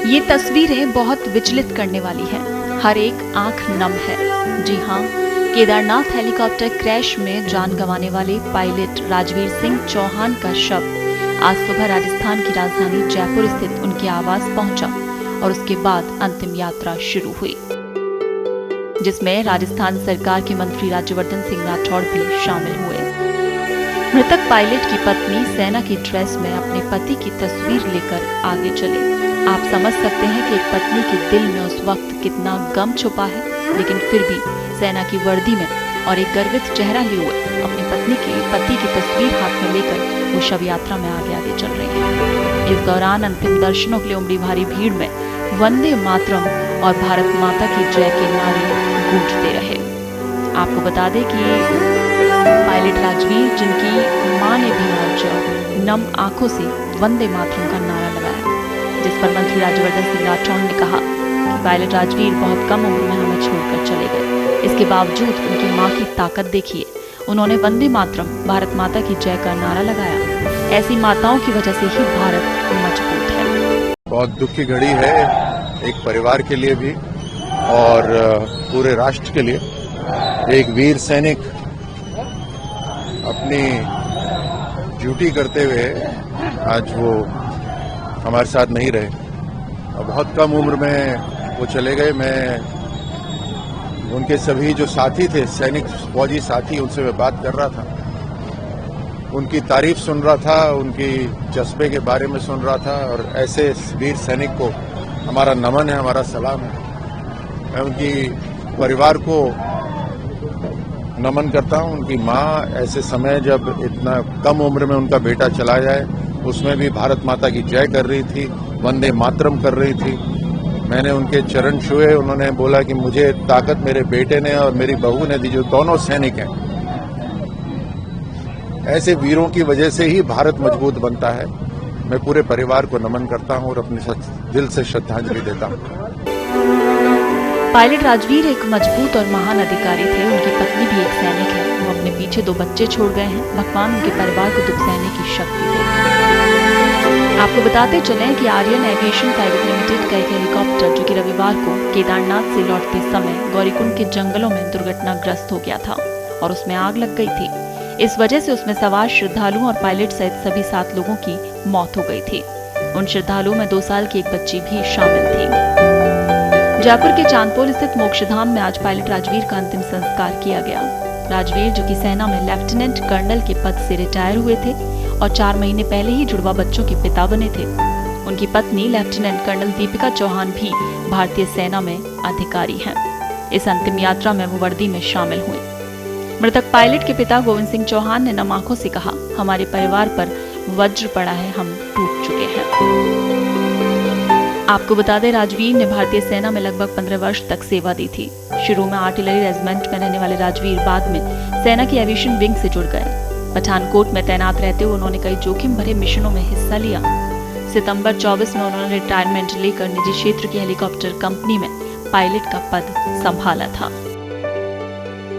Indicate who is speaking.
Speaker 1: ये तस्वीरें बहुत विचलित करने वाली हैं। हर एक आंख नम है। जी हाँ, केदारनाथ हेलीकॉप्टर क्रैश में जान गंवाने वाले पायलट राजवीर सिंह चौहान का शव आज सुबह राजस्थान की राजधानी जयपुर स्थित उनके आवास पहुंचा और उसके बाद अंतिम यात्रा शुरू हुई, जिसमें राजस्थान सरकार के मंत्री राज्यवर्धन सिंह राठौड़ भी शामिल हुए। मृतक पायलट की पत्नी सेना की ड्रेस में अपने पति की तस्वीर लेकर आगे चली। आप समझ सकते हैं कि एक पत्नी के दिल में उस वक्त कितना गम छुपा है, लेकिन फिर भी सेना की वर्दी में और एक गर्वित चेहरा लिए हुए अपनी पति की तस्वीर हाथ में लेकर वो शव यात्रा में आगे चल रही है। इस दौरान अंतिम दर्शनों के लिए उमड़ी भारी भीड़ में वंदे मातरम और भारत माता की जय के नारे गूंजते रहे। आपको बता दें कि पायलट राजवीर, जिनकी मां ने भी आज नम आंखों से वंदे मातरम का नारा लगाया, जिस पर मंत्री राज्यवर्धन सिंह राठौड़ ने कहा कि पायलट राजवीर बहुत कम उम्र में हमें छोड़कर चले गए। इसके बावजूद उनकी मां की ताकत देखिए, उन्होंने वंदे मातरम भारत माता की जय का नारा लगाया। ऐसी माताओं की वजह से ही भारत मजबूत है।
Speaker 2: बहुत दुख की घड़ी है एक परिवार के लिए भी और पूरे राष्ट्र के लिए। एक वीर सैनिक अपनी ड्यूटी करते हुए आज वो हमारे साथ नहीं रहे और बहुत कम उम्र में वो चले गए। मैं उनके सभी जो साथी थे, सैनिक फौजी साथी, उनसे मैं बात कर रहा था, उनकी तारीफ सुन रहा था, उनकी जज्बे के बारे में सुन रहा था और ऐसे वीर सैनिक को हमारा नमन है, हमारा सलाम है। मैं उनकी परिवार को नमन करता हूं। उनकी मां ऐसे समय जब इतना कम उम्र में उनका बेटा चला जाए, उसमें भी भारत माता की जय कर रही थी, वंदे मातरम कर रही थी। मैंने उनके चरण छुए, उन्होंने बोला कि मुझे ताकत मेरे बेटे ने और मेरी बहू ने दी, जो दोनों सैनिक हैं। ऐसे वीरों की वजह से ही भारत मजबूत बनता है। मैं पूरे परिवार को नमन करता हूं और अपने दिल से श्रद्धांजलि देता हूं।
Speaker 1: पायलट राजवीर एक मजबूत और महान अधिकारी थे। उनकी पत्नी भी एक सैनिक है। वो अपने पीछे 2 बच्चे छोड़ गए हैं। भगवान उनके परिवार को दुख सहने की शक्ति दे। आपको बताते चलें कि आर्यन एविएशन प्राइवेट लिमिटेड का एक हेलीकॉप्टर, जो कि रविवार को केदारनाथ से लौटते समय गौरीकुंड के जंगलों में दुर्घटनाग्रस्त हो गया था और उसमें आग लग गई थी। इस वजह से उसमें सवार श्रद्धालुओं और पायलट सहित सभी 7 लोगों की मौत हो गई थी। उन श्रद्धालुओं में 2 साल की एक बच्ची भी शामिल थी। जयपुर के चांदपोल स्थित मोक्षधाम में आज पायलट राजवीर का अंतिम संस्कार किया गया। राजवीर, जो कि सेना में लेफ्टिनेंट कर्नल के पद से रिटायर हुए थे और 4 महीने पहले ही जुड़वा बच्चों के पिता बने थे। उनकी पत्नी लेफ्टिनेंट कर्नल दीपिका चौहान भी भारतीय सेना में अधिकारी हैं। इस अंतिम यात्रा में वो वर्दी में शामिल हुए। मृतक पायलट के पिता गोविंद सिंह चौहान ने नम आंखों से कहा, हमारे परिवार पर वज्र पड़ा है, हम टूट चुके हैं। आपको बता दें, राजवीर ने भारतीय सेना में लगभग 15 वर्ष तक सेवा दी थी। शुरू में आर्टिलरी रेजिमेंट में रहने वाले राजवीर बाद में सेना की एविएशन विंग से जुड़ गए। पठानकोट में तैनात रहते हुए उन्होंने कई जोखिम भरे मिशनों में हिस्सा लिया। सितंबर 24 में उन्होंने रिटायरमेंट लेकर निजी क्षेत्र की हेलीकॉप्टर कंपनी में पायलट का पद संभाला था।